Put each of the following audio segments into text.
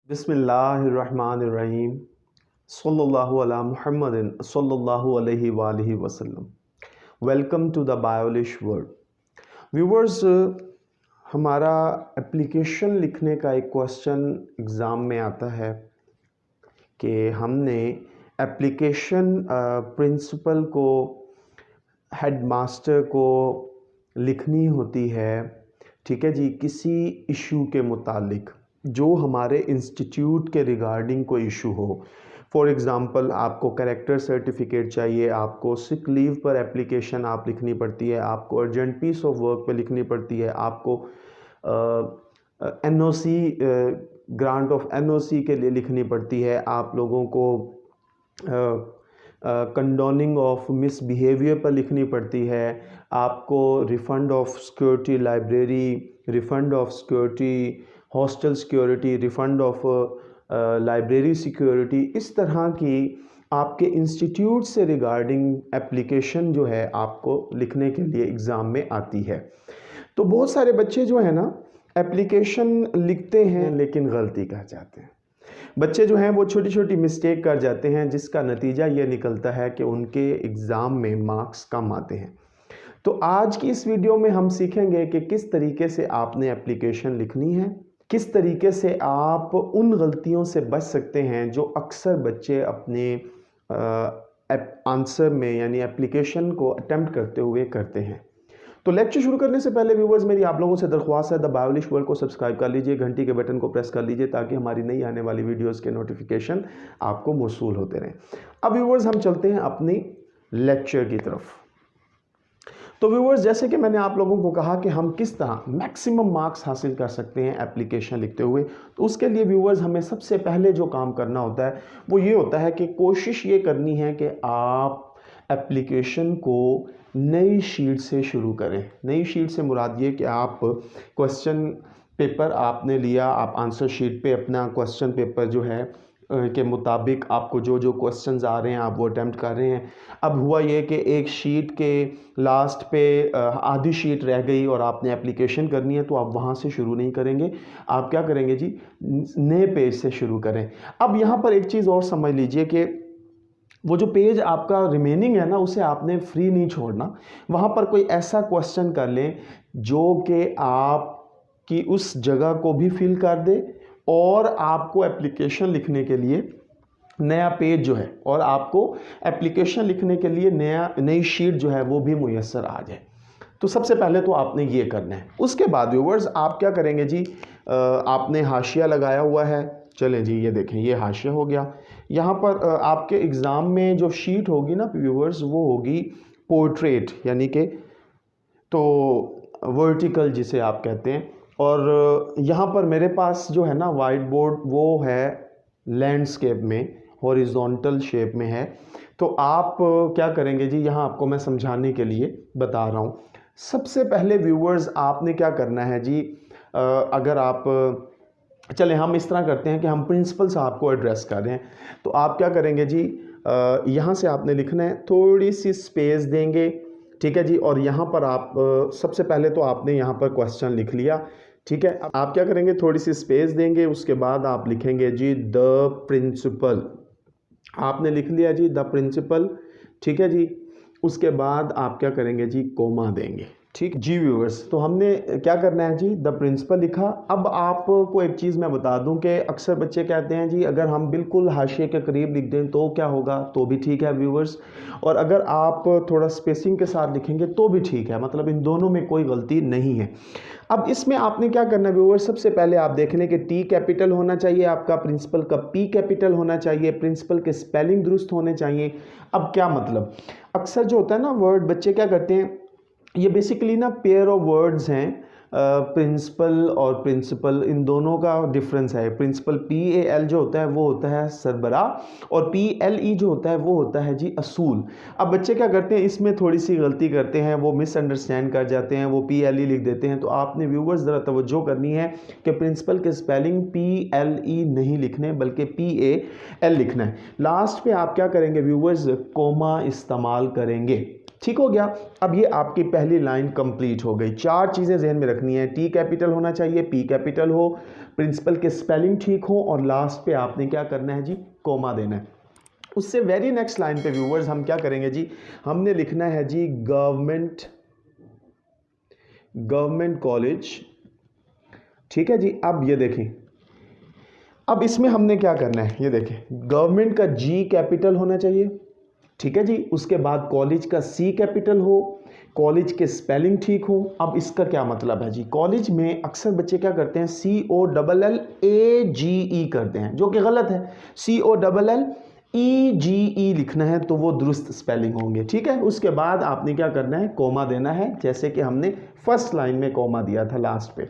बिस्मिल्लाहिर्रहमानिर्रहीम सल्लल्लाहु अला मुहम्मदिन सल्लल्लाहु अलैहि वालिहि वसल्लम। Welcome to the Biolish world. Viewers, हमारा एप्लीकेशन लिखने का एक क्वेश्चन एग्ज़ाम में आता है कि हमने एप्लीकेशन प्रिंसिपल को हेडमास्टर को लिखनी होती है, ठीक है जी, किसी इशू के मुतालिक जो हमारे इंस्टीट्यूट के रिगार्डिंग कोई इशू हो। फॉर एग्ज़ाम्पल, आपको कैरेक्टर सर्टिफिकेट चाहिए, आपको सिक लीव पर एप्लीकेशन आप लिखनी पड़ती है, आपको अर्जेंट पीस ऑफ वर्क पे लिखनी पड़ती है, आपको एनओसी ग्रांट ऑफ एनओसी के लिए लिखनी पड़ती है, आप लोगों को कंडोनिंग ऑफ मिसबिहेवियर पर लिखनी पड़ती है, आपको refund of security library, refund of security hostel security, refund of library security, इस तरह की आपके इंस्टीट्यूट से रिगार्डिंग एप्लीकेशन जो है आपको लिखने के लिए एग्ज़ाम में आती है। तो बहुत सारे बच्चे जो है ना एप्लीकेशन लिखते हैं लेकिन गलती कर जाते हैं। बच्चे जो हैं वो छोटी छोटी मिस्टेक कर जाते हैं, जिसका नतीजा ये निकलता है कि उनके एग्ज़ाम में मार्क्स कम आते हैं। तो आज की इस वीडियो में हम सीखेंगे कि किस तरीके से आपने एप्लीकेशन लिखनी है, किस तरीके से आप उन गलतियों से बच सकते हैं जो अक्सर बच्चे अपने आंसर में यानी एप्लीकेशन को अटेम्प्ट करते हुए करते हैं। तो लेक्चर शुरू करने से पहले व्यूवर्स, मेरी आप लोगों से दरख्वास्त है, द बायोलिश वर्ल्ड को सब्सक्राइब कर लीजिए, घंटी के बटन को प्रेस कर लीजिए ताकि हमारी नई आने वाली वीडियोस के नोटिफिकेशन आपको मौसूल होते रहें। अब व्यूवर्स, हम चलते हैं अपनी लेक्चर की तरफ। तो व्यूवर्स, जैसे कि मैंने आप लोगों को कहा कि हम किस तरह मैक्सिमम मार्क्स हासिल कर सकते हैं एप्लीकेशन लिखते हुए, तो उसके लिए व्यूवर्स हमें सबसे पहले जो काम करना होता है वो ये होता है कि कोशिश ये करनी है कि आप एप्लीकेशन को नई शीट से शुरू करें। नई शीट से मुराद ये कि आप क्वेश्चन पेपर आपने लिया, आप आंसर शीट पे अपना क्वेश्चन पेपर जो है के मुताबिक आपको जो जो क्वेश्चंस आ रहे हैं आप वो अटैम्प्ट कर रहे हैं। अब हुआ ये कि एक शीट के लास्ट पे आधी शीट रह गई और आपने एप्लीकेशन करनी है, तो आप वहाँ से शुरू नहीं करेंगे, आप क्या करेंगे जी, नए पेज से शुरू करें। अब यहाँ पर एक चीज़ और समझ लीजिए कि वो जो पेज आपका रिमेनिंग है ना, उसे आपने फ्री नहीं छोड़ना। वहाँ पर कोई ऐसा क्वेश्चन कर लें जो कि आपकी उस जगह को भी फिल कर दे और आपको एप्लीकेशन लिखने के लिए नया पेज जो है और आपको एप्लीकेशन लिखने के लिए नई शीट जो है वो भी मुयस्सर आ जाए। तो सबसे पहले तो आपने ये करना है। उसके बाद व्यूवर्स आप क्या करेंगे जी, आपने हाशिया लगाया हुआ है, चलें जी, ये देखें, ये हाशिया हो गया। यहाँ पर आपके एग्ज़ाम में जो शीट होगी ना व्यूवर्स, वो होगी पोर्ट्रेट, यानी कि तो वर्टिकल जिसे आप कहते हैं। और यहाँ पर मेरे पास जो है ना वाइट बोर्ड, वो है लैंडस्केप में, हॉरिजॉन्टल शेप में है। तो आप क्या करेंगे जी, यहाँ आपको मैं समझाने के लिए बता रहा हूँ। सबसे पहले व्यूवर्स आपने क्या करना है जी, अगर आप चले हम इस तरह करते हैं कि हम प्रिंसिपल साहब को एड्रेस कर रहे हैं, तो आप क्या करेंगे जी, यहाँ से आपने लिखना है, थोड़ी सी स्पेस देंगे, ठीक है जी। और यहाँ पर आप सबसे पहले तो आपने यहाँ पर क्वेश्चन लिख लिया, ठीक है। आप क्या करेंगे, थोड़ी सी स्पेस देंगे, उसके बाद आप लिखेंगे जी द प्रिंसिपल। आपने लिख लिया जी द प्रिंसिपल, ठीक है जी। उसके बाद आप क्या करेंगे जी, कोमा देंगे, ठीक जी व्यूअर्स। तो हमने क्या करना है जी, द प्रिंसिपल लिखा। अब आपको एक चीज़ मैं बता दूं कि अक्सर बच्चे कहते हैं जी अगर हम बिल्कुल हाशिए के करीब लिख दें तो क्या होगा, तो भी ठीक है व्यूअर्स, और अगर आप थोड़ा स्पेसिंग के साथ लिखेंगे तो भी ठीक है, मतलब इन दोनों में कोई गलती नहीं है। अब इसमें आपने क्या करना है व्यूअर्स, सबसे पहले आप देख लें कि टी कैपिटल होना चाहिए आपका, प्रिंसिपल का पी कैपिटल होना चाहिए, प्रिंसिपल के स्पेलिंग दुरुस्त होने चाहिए। अब क्या मतलब, अक्सर जो होता है ना वर्ड, बच्चे क्या करते हैं, ये बेसिकली ना पेयर ऑफ वर्ड्स हैं, प्रिंसिपल और प्रिंसिपल, इन दोनों का डिफरेंस है। प्रिंसिपल PAL जो होता है वो होता है सरबरा, और PLE जो होता है वो होता है जी असूल। अब बच्चे क्या करते हैं, इसमें थोड़ी सी गलती करते हैं, वो मिसअंडरस्टैंड कर जाते हैं, वो PLE लिख देते हैं। तो आपने व्यूवर्स ज़रा तवज्जो करनी है कि प्रिंसिपल के स्पेलिंग PLE नहीं लिखने बल्कि PAL लिखना है। लास्ट पे आप क्या करेंगे व्यूवर्स, कोमा इस्तेमाल करेंगे, ठीक हो गया। अब ये आपकी पहली लाइन कंप्लीट हो गई। चार चीज़ें जहन में रखनी है, टी कैपिटल होना चाहिए, पी कैपिटल हो, प्रिंसिपल के स्पेलिंग ठीक हो और लास्ट पे आपने क्या करना है जी, कोमा देना है। उससे वेरी नेक्स्ट लाइन पे व्यूवर्स हम क्या करेंगे जी, हमने लिखना है जी गवर्नमेंट कॉलेज, ठीक है जी। अब ये देखें, अब इसमें हमने क्या करना है, ये देखें, गवर्नमेंट का जी कैपिटल होना चाहिए, ठीक है जी। उसके बाद कॉलेज का सी कैपिटल हो, कॉलेज के स्पेलिंग ठीक हो। अब इसका क्या मतलब है जी, कॉलेज में अक्सर बच्चे क्या करते हैं, COLLAGE करते हैं, जो कि गलत है। COLLEGE लिखना है तो वो दुरुस्त स्पेलिंग होंगे, ठीक है। उसके बाद आपने क्या करना है, कोमा देना है, जैसे कि हमने फर्स्ट लाइन में कोमा दिया था लास्ट पे।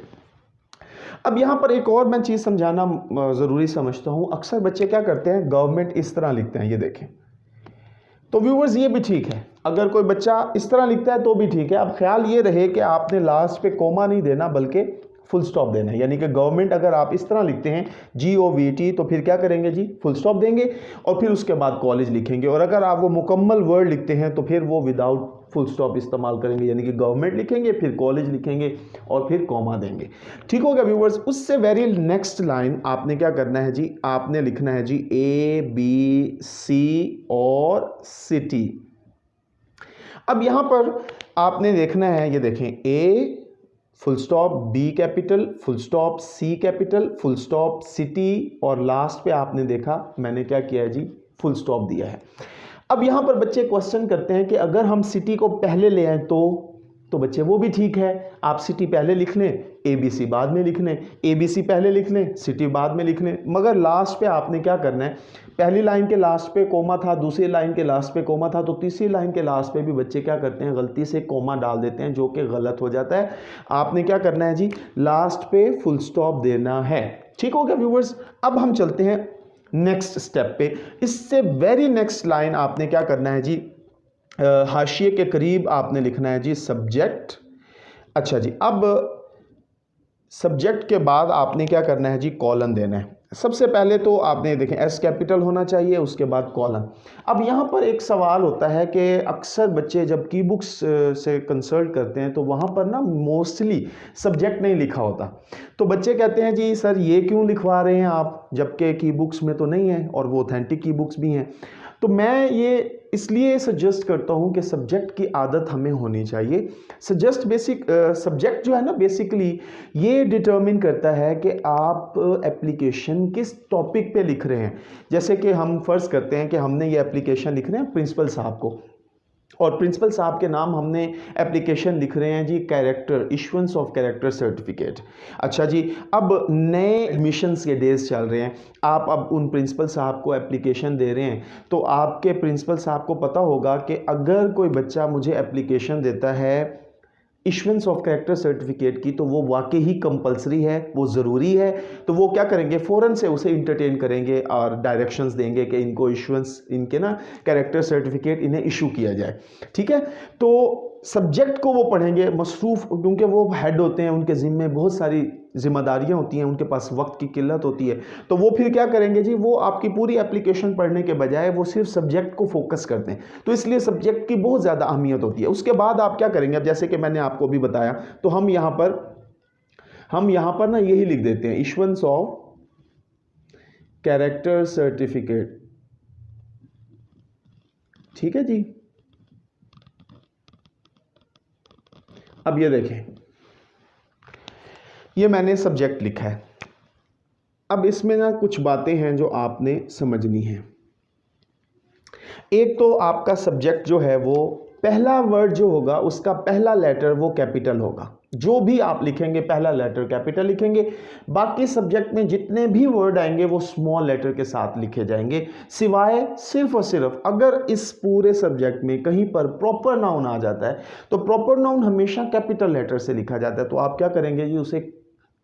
अब यहाँ पर एक और मैं चीज़ समझाना ज़रूरी समझता हूँ। अक्सर बच्चे क्या करते हैं, गवर्नमेंट इस तरह लिखते हैं, ये देखें। तो व्यूवर्स ये भी ठीक है, अगर कोई बच्चा इस तरह लिखता है तो भी ठीक है। अब ख्याल ये रहे कि आपने लास्ट पे कोमा नहीं देना बल्कि फुल स्टॉप देना है, यानी कि गवर्नमेंट अगर आप इस तरह लिखते हैं GOVT तो फिर क्या करेंगे जी, फुल स्टॉप देंगे और फिर उसके बाद कॉलेज लिखेंगे। और अगर आप वो मुकम्मल वर्ड लिखते हैं तो फिर वो विदाउट फुल स्टॉप इस्तेमाल करेंगे, यानी कि गवर्नमेंट लिखेंगे, फिर कॉलेज लिखेंगे और फिर कॉमा देंगे। ठीक हो गया व्यूवर्स। उससे वेरी नेक्स्ट लाइन आपने क्या करना है जी, आपने लिखना है जी ABC और सिटी। अब यहां पर आपने देखना है, ये देखें, A full stop, B capital, full stop, C capital, full stop, city और लास्ट पे आपने देखा मैंने क्या किया है जी, फुल स्टॉप दिया है। अब यहां पर बच्चे क्वेश्चन करते हैं कि अगर हम सिटी को पहले ले आए तो बच्चे वो भी ठीक है, आप सिटी पहले लिख लें, ABC बाद में लिख लें, ABC पहले लिख लें, सिटी बाद में लिख लें। मगर लास्ट पे आपने क्या करना है, पहली लाइन के लास्ट पे कोमा था, दूसरी लाइन के लास्ट पे कोमा था, तो तीसरी लाइन के लास्ट पे भी बच्चे क्या करते हैं, गलती से कोमा डाल देते हैं, जो कि गलत हो जाता है। आपने क्या करना है जी, लास्ट पे फुल स्टॉप देना है। ठीक हो गया व्यूवर्स। अब हम चलते हैं नेक्स्ट स्टेप पे। इससे वेरी नेक्स्ट लाइन आपने क्या करना है जी, हाशिए के करीब आपने लिखना है जी सब्जेक्ट। अच्छा जी, अब सब्जेक्ट के बाद आपने क्या करना है जी, कॉलन देना है। सबसे पहले तो आपने देखें S कैपिटल होना चाहिए, उसके बाद कॉलन। अब यहाँ पर एक सवाल होता है कि अक्सर बच्चे जब की बुक्स से कंसल्ट करते हैं तो वहाँ पर ना मोस्टली सब्जेक्ट नहीं लिखा होता, तो बच्चे कहते हैं जी सर ये क्यों लिखवा रहे हैं आप, जबकि की बुक्स में तो नहीं है और वो ऑथेंटिक की बुक्स भी हैं। तो मैं ये इसलिए सजेस्ट करता हूँ कि सब्जेक्ट की आदत हमें होनी चाहिए। सब्जेक्ट जो है ना, बेसिकली ये डिटर्मिन करता है कि आप एप्लीकेशन किस टॉपिक पे लिख रहे हैं। जैसे कि हम फर्ज करते हैं कि हमने ये एप्लीकेशन लिख रहे हैं प्रिंसिपल साहब को, और प्रिंसिपल साहब के नाम हमने एप्लीकेशन लिख रहे हैं जी character, issuance of character certificate. अच्छा जी, अब नए एडमिशन्स के डेज चल रहे हैं, आप अब उन प्रिंसिपल साहब को एप्लीकेशन दे रहे हैं, तो आपके प्रिंसिपल साहब को पता होगा कि अगर कोई बच्चा मुझे एप्लीकेशन देता है इशुएंस ऑफ कैरेक्टर सर्टिफिकेट की, तो वो वाकई ही कंपलसरी है, वो ज़रूरी है। तो वो क्या करेंगे, फ़ौरन से उसे इंटरटेन करेंगे और डायरेक्शंस देंगे कि इनको इशुएंस, इनके ना कैरेक्टर सर्टिफिकेट इन्हें इशू किया जाए। ठीक है, तो सब्जेक्ट को वो पढ़ेंगे मसरूफ़, क्योंकि वो हेड होते हैं, उनके ज़िम्मे बहुत सारी जिम्मेदारियां होती हैं, उनके पास वक्त की किल्लत होती है। तो वो फिर क्या करेंगे जी, वो आपकी पूरी एप्लीकेशन पढ़ने के बजाय वो सिर्फ सब्जेक्ट को फोकस करते हैं। तो इसलिए सब्जेक्ट की बहुत ज़्यादा अहमियत होती है। उसके बाद आप क्या करेंगे, अब जैसे कि मैंने आपको भी बताया, तो हम यहाँ पर ना यही लिख देते हैं, इशुएंस ऑफ कैरेक्टर सर्टिफिकेट। ठीक है जी। अब ये देखें, ये मैंने सब्जेक्ट लिखा है। अब इसमें ना कुछ बातें हैं जो आपने समझनी है। एक तो आपका सब्जेक्ट जो है वो पहला वर्ड जो होगा उसका पहला लेटर वो कैपिटल होगा, जो भी आप लिखेंगे पहला लेटर कैपिटल लिखेंगे। बाकी सब्जेक्ट में जितने भी वर्ड आएंगे वो स्मॉल लेटर के साथ लिखे जाएंगे, सिवाय सिर्फ और सिर्फ अगर इस पूरे सब्जेक्ट में कहीं पर प्रॉपर नाउन आ जाता है तो प्रॉपर नाउन हमेशा कैपिटल लेटर से लिखा जाता है। तो आप क्या करेंगे जी, उसे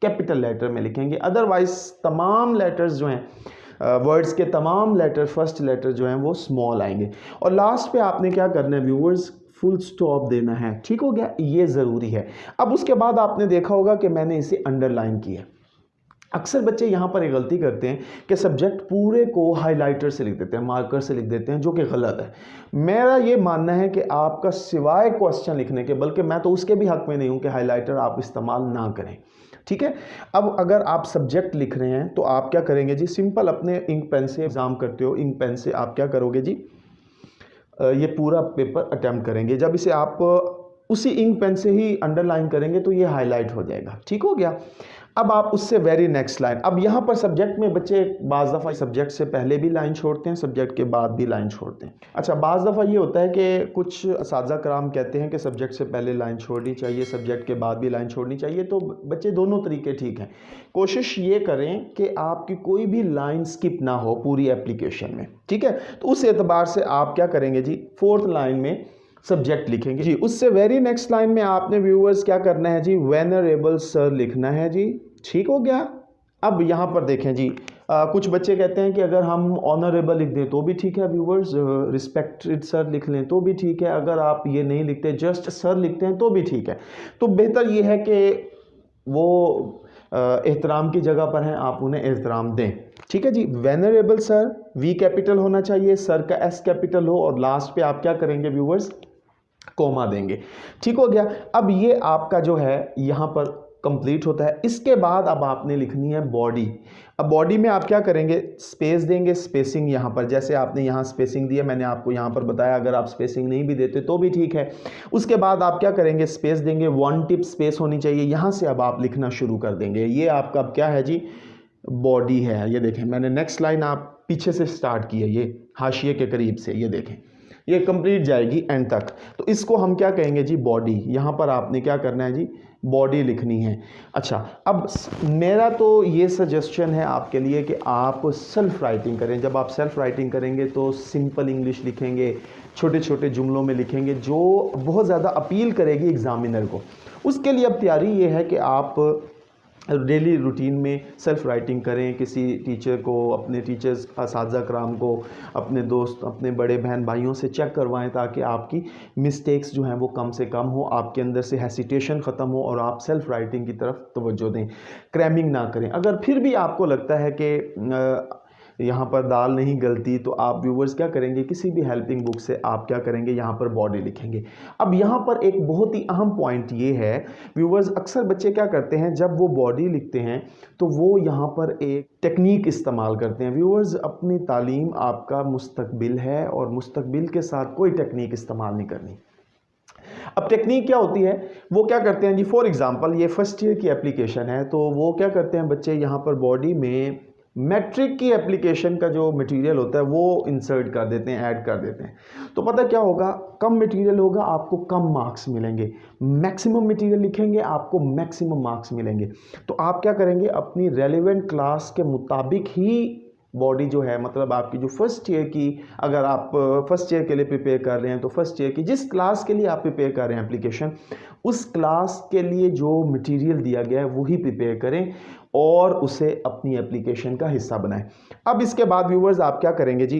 कैपिटल लेटर में लिखेंगे। अदरवाइज तमाम लेटर्स जो हैं, वर्ड्स के तमाम लेटर, फर्स्ट लेटर जो हैं वो स्मॉल आएंगे। और लास्ट पे आपने क्या करना है व्यूअर्स, फुल स्टॉप देना है। ठीक हो गया, ये ज़रूरी है। अब उसके बाद आपने देखा होगा कि मैंने इसे अंडरलाइन किया। अक्सर बच्चे यहाँ पर एक गलती करते हैं कि सब्जेक्ट पूरे को हाइलाइटर से लिख देते हैं, मार्कर से लिख देते हैं, जो कि गलत है। मेरा ये मानना है कि आपका सिवाय क्वेश्चन लिखने के, बल्कि मैं तो उसके भी हक में नहीं हूँ कि हाइलाइटर आप इस्तेमाल ना करें, ठीक है। अब अगर आप सब्जेक्ट लिख रहे हैं तो आप क्या करेंगे जी, सिंपल अपने इंक पेन से एग्जाम करते हो, इंक पेन से आप क्या करोगे जी, ये पूरा पेपर अटेम्प्ट करेंगे। जब इसे आप उसी इंक पेन से ही अंडरलाइन करेंगे तो ये हाईलाइट हो जाएगा, ठीक हो गया। अब आप उससे वेरी नेक्स्ट लाइन, अब यहाँ पर सब्जेक्ट में बच्चे बाज़ दफ़ा सब्जेक्ट से पहले भी लाइन छोड़ते हैं, सब्जेक्ट के बाद भी लाइन छोड़ते हैं। अच्छा, बाज़ दफ़ा ये होता है कि कुछ असातिज़ा कराम कहते हैं कि सब्जेक्ट से पहले लाइन छोड़नी चाहिए, सब्जेक्ट के बाद भी लाइन छोड़नी चाहिए। तो बच्चे दोनों तरीके ठीक हैं। कोशिश ये करें कि आपकी कोई भी लाइन स्किप ना हो पूरी एप्लीकेशन में, ठीक है। तो उस एतबार से आप क्या करेंगे जी, 4th लाइन में सब्जेक्ट लिखेंगे जी। उससे वेरी नेक्स्ट लाइन में आपने व्यूअर्स क्या करना है जी, वेनरेबल सर लिखना है जी, ठीक हो गया। अब यहाँ पर देखें जी, कुछ बच्चे कहते हैं कि अगर हम ऑनरेबल लिख दें तो भी ठीक है व्यूअर्स, रिस्पेक्टेड सर लिख लें तो भी ठीक है, अगर आप ये नहीं लिखते जस्ट सर लिखते हैं तो भी ठीक है। तो बेहतर ये है कि वो एहतराम की जगह पर हैं, आप उन्हें एहतराम दें, ठीक है जी। वेनरेबल सर, वी कैपिटल होना चाहिए, सर का एस कैपिटल हो, और लास्ट पे आप क्या करेंगे व्यूअर्स, कोमा देंगे, ठीक हो गया। अब ये आपका जो है यहाँ पर कंप्लीट होता है। इसके बाद अब आपने लिखनी है बॉडी। अब बॉडी में आप क्या करेंगे, स्पेस देंगे, स्पेसिंग यहाँ पर जैसे आपने यहाँ स्पेसिंग दी है, मैंने आपको यहाँ पर बताया, अगर आप स्पेसिंग नहीं भी देते तो भी ठीक है। उसके बाद आप क्या करेंगे, स्पेस देंगे, 1 टिप स्पेस होनी चाहिए, यहाँ से अब आप लिखना शुरू कर देंगे। ये आपका अब क्या है जी, बॉडी है। ये देखें, मैंने नेक्स्ट लाइन आप पीछे से स्टार्ट की है, ये हाशिए के करीब से, ये देखें ये कंप्लीट जाएगी एंड तक। तो इसको हम क्या कहेंगे जी, बॉडी। यहाँ पर आपने क्या करना है जी, बॉडी लिखनी है। अच्छा, अब मेरा तो ये सजेशन है आपके लिए कि आप सेल्फ राइटिंग करें। जब आप सेल्फ राइटिंग करेंगे तो सिंपल इंग्लिश लिखेंगे, छोटे छोटे जुमलों में लिखेंगे, जो बहुत ज़्यादा अपील करेगी एग्जामिनर को। उसके लिए अब तैयारी ये है कि आप डेली रूटीन में सेल्फ राइटिंग करें, किसी टीचर को, अपने टीचर्स असातिज़ा कराम को, अपने दोस्त, अपने बड़े बहन भाइयों से चेक करवाएं, ताकि आपकी मिस्टेक्स जो हैं वो कम से कम हो, आपके अंदर से हेसिटेशन ख़त्म हो और आप सेल्फ राइटिंग की तरफ तवज्जो दें, क्रैमिंग ना करें। अगर फिर भी आपको लगता है कि यहाँ पर दाल नहीं गलती, तो आप व्यूवर्स क्या करेंगे, किसी भी हेल्पिंग बुक से आप क्या करेंगे, यहाँ पर बॉडी लिखेंगे। अब यहाँ पर एक बहुत ही अहम पॉइंट ये है व्यूवर्स, अक्सर बच्चे क्या करते हैं, जब वो बॉडी लिखते हैं तो वो यहाँ पर एक टेक्निक इस्तेमाल करते हैं। व्यूवर्स, अपनी तालीम आपका मुस्तकबिल है और मुस्तकबिल के साथ कोई टेक्निक इस्तेमाल नहीं करनी। अब टेक्निक क्या होती है, वो क्या करते हैं जी, फॉर एग्जांपल ये फर्स्ट ईयर की एप्लीकेशन है, तो वो क्या करते हैं बच्चे, यहाँ पर बॉडी में मैट्रिक की एप्लीकेशन का जो मटेरियल होता है वो इंसर्ट कर देते हैं, ऐड कर देते हैं। तो पता क्या होगा, कम मटेरियल होगा, आपको कम मार्क्स मिलेंगे। मैक्सिमम मटेरियल लिखेंगे, आपको मैक्सिमम मार्क्स मिलेंगे। तो आप क्या करेंगे, अपनी रेलेवेंट क्लास के मुताबिक ही बॉडी जो है, मतलब आपकी जो फर्स्ट ईयर की, अगर आप फर्स्ट ईयर के लिए प्रिपेयर कर रहे हैं तो फर्स्ट ईयर की जिस क्लास के लिए आप प्रिपेयर कर रहे हैं एप्लीकेशन, उस क्लास के लिए जो मटेरियल दिया गया है वही प्रिपेयर करें और उसे अपनी एप्लीकेशन का हिस्सा बनाएं। अब इसके बाद व्यूवर्स आप क्या करेंगे जी,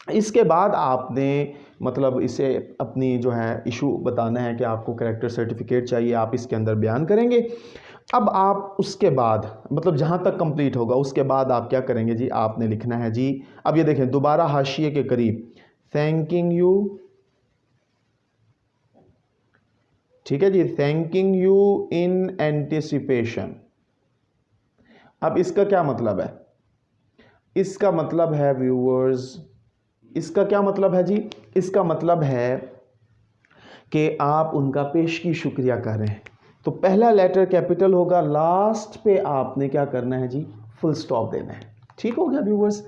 इसके बाद आपने मतलब इसे अपनी जो है इशू बताना है कि आपको कैरेक्टर सर्टिफिकेट चाहिए, आप इसके अंदर बयान करेंगे। अब आप उसके बाद मतलब जहाँ तक कंप्लीट होगा उसके बाद आप क्या करेंगे जी, आपने लिखना है जी, अब ये देखें दोबारा हाशिए के करीब, थैंकिंग यू, ठीक है जी, थैंकिंग यू इन एंटिसिपेशन। अब इसका क्या मतलब है, इसका मतलब है व्यूअर्स, इसका क्या मतलब है जी, इसका मतलब है कि आप उनका पेशगी शुक्रिया कर रहे हैं। तो पहला लेटर कैपिटल होगा, लास्ट पे आपने क्या करना है जी, फुल स्टॉप देना है। ठीक हो गया व्यूअर्स।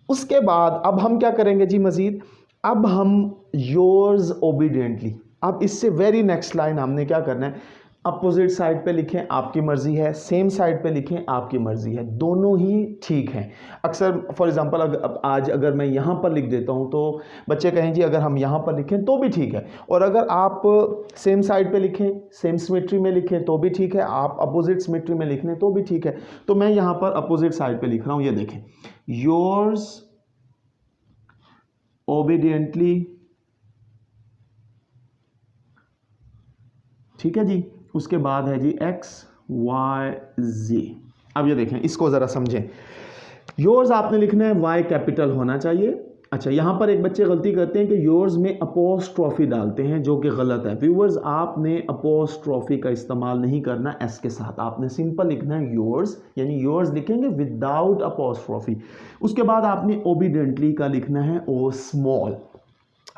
उसके बाद अब हम क्या करेंगे जी मजीद, अब हम योर्स ओबीडियंटली, अब इससे वेरी नेक्स्ट लाइन हमने क्या करना है, अपोजिट साइड पे लिखें आपकी मर्जी है, सेम साइड पे लिखें आपकी मर्जी है, दोनों ही ठीक हैं। अक्सर फॉर एग्जांपल आज अगर मैं यहाँ पर लिख देता हूँ तो बच्चे कहें जी अगर हम यहाँ पर लिखें तो भी ठीक है, और अगर आप सेम साइड पे लिखें, सेम सिमेट्री में लिखें तो भी ठीक है, आप अपोजिट सिमेट्री में लिख लें तो भी ठीक है। तो मैं यहाँ पर अपोजिट साइड पे लिख रहा हूँ, ये देखें, योर्स ओबीडियंटली, ठीक है जी। उसके बाद है जी XYZ, अब ये देखें, इसको ज़रा समझें। योर्स आपने लिखना है वाई कैपिटल होना चाहिए। अच्छा, यहाँ पर एक बच्चे गलती करते हैं कि योर्स में अपोस्ट्रॉफी डालते हैं, जो कि गलत है। व्यूअर्स, आपने अपोस्ट्रॉफी का इस्तेमाल नहीं करना एस के साथ, आपने सिंपल लिखना है योर्स, यानी योर्स लिखेंगे विदाउट अपोस्ट्रॉफी। उसके बाद आपने ओबीडेंटली का लिखना है ओ स्मॉल।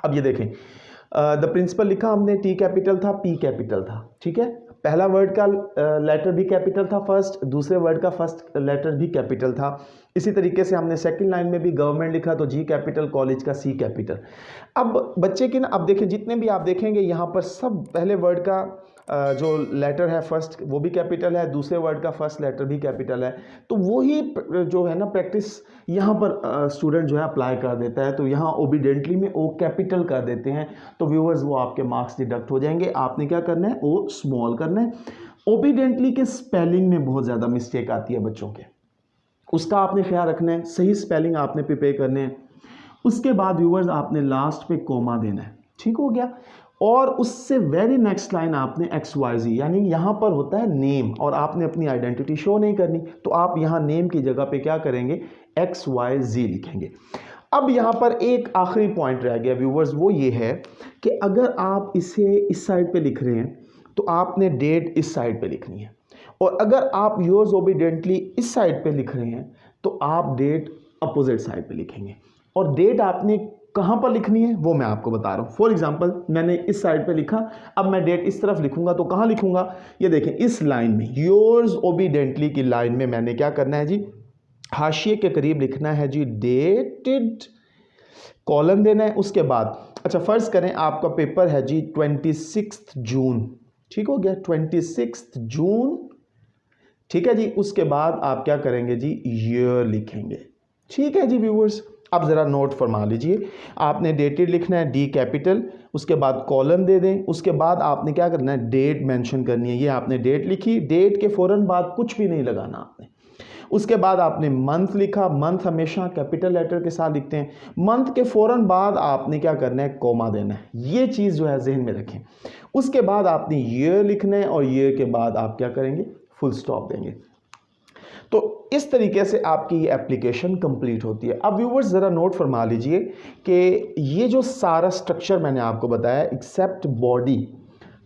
अब ये देखें, द प्रिंसिपल लिखा हमने, टी कैपिटल था, पी कैपिटल था, ठीक है। पहला वर्ड का लेटर भी कैपिटल था फर्स्ट, दूसरे वर्ड का फर्स्ट लेटर भी कैपिटल था। इसी तरीके से हमने सेकंड लाइन में भी गवर्नमेंट लिखा तो जी कैपिटल, कॉलेज का सी कैपिटल। अब बच्चे की ना, अब देखिए जितने भी आप देखेंगे यहाँ पर सब पहले वर्ड का जो लेटर है फर्स्ट वो भी कैपिटल है, दूसरे वर्ड का फर्स्ट लेटर भी कैपिटल है। तो वही जो है ना प्रैक्टिस यहाँ पर स्टूडेंट जो है अप्लाई कर देता है। तो यहाँ ओबीडेंटली में ओ कैपिटल कर देते हैं, तो व्यूअर्स वो आपके मार्क्स डिडक्ट हो जाएंगे। आपने क्या करना है, ओ स्मॉल करना है। ओबीडेंटली के स्पेलिंग में बहुत ज़्यादा मिस्टेक आती है बच्चों के, उसका आपने ख्याल रखना है, सही स्पेलिंग आपने प्रिपेयर करने हैं। उसके बाद व्यूअर्स आपने लास्ट पे कोमा देना है, ठीक हो गया। और उससे वेरी नेक्स्ट लाइन आपने XYZ, यानी यहाँ पर होता है नेम और आपने अपनी आइडेंटिटी शो नहीं करनी, तो आप यहाँ नेम की जगह पे क्या करेंगे, XYZ लिखेंगे। अब यहाँ पर एक आखिरी पॉइंट रह गया व्यूअर्स, वो ये है कि अगर आप इसे इस साइड पे लिख रहे हैं तो आपने डेट इस साइड पे लिखनी है, और अगर आप योर्स ओबीडेंटली इस साइड पे लिख रहे हैं तो आप डेट अपोजिट साइड पे लिखेंगे। और डेट आपने कहाँ पर लिखनी है वो मैं आपको बता रहा हूँ। फॉर एग्जांपल मैंने इस साइड पे लिखा, अब मैं डेट इस तरफ लिखूंगा तो कहाँ लिखूंगा, ये देखें इस लाइन में, योर्स ओबीडेंटली की लाइन में मैंने क्या करना है जी, हाशिए के करीब लिखना है जी डेटेड, कॉलम देना है। उसके बाद अच्छा फ़र्ज़ करें आपका पेपर है जी 26 जून, ठीक हो गया, 26 जून, ठीक है जी। उसके बाद आप क्या करेंगे जी, ईयर लिखेंगे, ठीक है जी व्यूअर्स। अब ज़रा नोट फरमा लीजिए, आपने डेटेड लिखना है डी कैपिटल, उसके बाद कॉलम दे दें, उसके बाद आपने क्या करना है, डेट मेंशन करनी है। ये आपने डेट लिखी, डेट के फ़ौरन बाद कुछ भी नहीं लगाना आपने। उसके बाद आपने मंथ लिखा, मंथ हमेशा कैपिटल लेटर के साथ लिखते हैं, मंथ के फ़ौरन बाद आपने क्या करना है, कोमा देना है। ये चीज़ जो है जहन में रखें। उसके बाद आपने ईयर लिखना है और ईयर के बाद आप क्या करेंगे, फुल स्टॉप देंगे। तो इस तरीके से आपकी ये एप्लीकेशन कंप्लीट होती है। अब व्यूवर्स ज़रा नोट फरमा लीजिए कि ये जो सारा स्ट्रक्चर मैंने आपको बताया एक्सेप्ट बॉडी,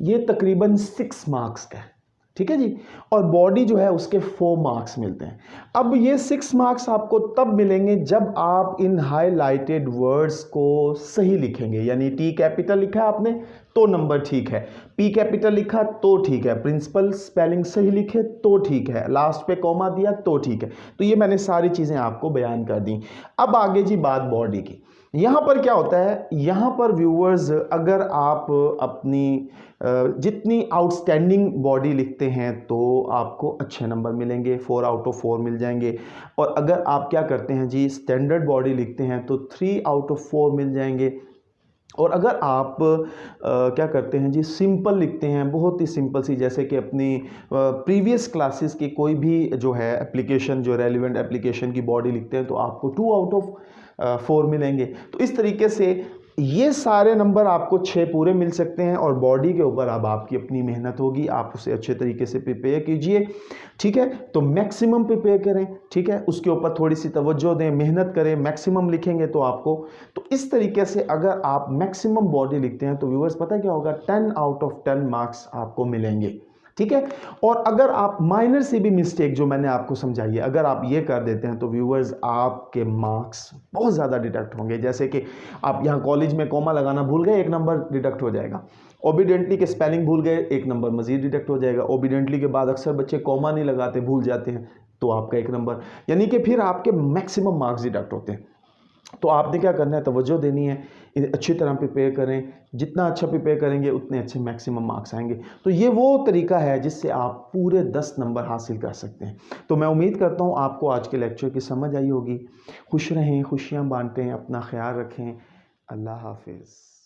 ये तकरीबन 6 मार्क्स का है, ठीक है जी। और बॉडी जो है उसके 4 मार्क्स मिलते हैं। अब ये 6 मार्क्स आपको तब मिलेंगे जब आप इन हाईलाइटेड वर्ड्स को सही लिखेंगे, यानी टी कैपिटल लिखा आपने तो नंबर ठीक है, पी कैपिटल लिखा तो ठीक है, प्रिंसिपल स्पेलिंग सही लिखे तो ठीक है, लास्ट पे कॉमा दिया तो ठीक है। तो ये मैंने सारी चीज़ें आपको बयान कर दी। अब आगे जी बात बॉडी की। यहाँ पर क्या होता है, यहाँ पर व्यूअर्स अगर आप अपनी जितनी आउटस्टैंडिंग बॉडी लिखते हैं तो आपको अच्छे नंबर मिलेंगे, 4 आउट ऑफ 4 मिल जाएंगे। और अगर आप क्या करते हैं जी, स्टैंडर्ड बॉडी लिखते हैं तो 3 आउट ऑफ 4 मिल जाएंगे। और अगर आप क्या करते हैं जी, सिंपल लिखते हैं, बहुत ही सिंपल सी, जैसे कि अपनी प्रीवियस क्लासेस की कोई भी जो है एप्लीकेशन, जो रेलिवेंट एप्लीकेशन की बॉडी लिखते हैं तो आपको 2 आउट ऑफ 4 मिलेंगे। तो इस तरीके से ये सारे नंबर आपको 6 पूरे मिल सकते हैं। और बॉडी के ऊपर अब आपकी अपनी मेहनत होगी, आप उसे अच्छे तरीके से प्रिपेयर कीजिए, ठीक है। तो मैक्सिमम प्रिपेयर करें, ठीक है, उसके ऊपर थोड़ी सी तवज्जो दें, मेहनत करें, मैक्सिमम लिखेंगे तो आपको, तो इस तरीके से अगर आप मैक्सिमम बॉडी लिखते हैं तो व्यूअर्स पता क्या होगा, 10 आउट ऑफ 10 मार्क्स आपको मिलेंगे, ठीक है। और अगर आप माइनर से भी मिस्टेक जो मैंने आपको समझाई है, अगर आप ये कर देते हैं तो व्यूअर्स आपके मार्क्स बहुत ज़्यादा डिडक्ट होंगे। जैसे कि आप यहाँ कॉलेज में कॉमा लगाना भूल गए, 1 नंबर डिडक्ट हो जाएगा। ओबीडेंटली के स्पेलिंग भूल गए, 1 नंबर मजीद डिडक्ट हो जाएगा। ओबीडेंटली के बाद अक्सर बच्चे कॉमा नहीं लगाते, भूल जाते हैं, तो आपका 1 नंबर, यानी कि फिर आपके मैक्सिमम मार्क्स डिडक्ट होते हैं। तो आपने क्या करना है, तवज्जो देनी है, अच्छी तरह प्रिपेयर करें, जितना अच्छा प्रिपेयर करेंगे उतने अच्छे मैक्सिमम मार्क्स आएंगे। तो ये वो तरीका है जिससे आप पूरे 10 नंबर हासिल कर सकते हैं। तो मैं उम्मीद करता हूँ आपको आज के लेक्चर की समझ आई होगी। खुश रहें, खुशियाँ बांटें, अपना ख्याल रखें। अल्लाह हाफिज़।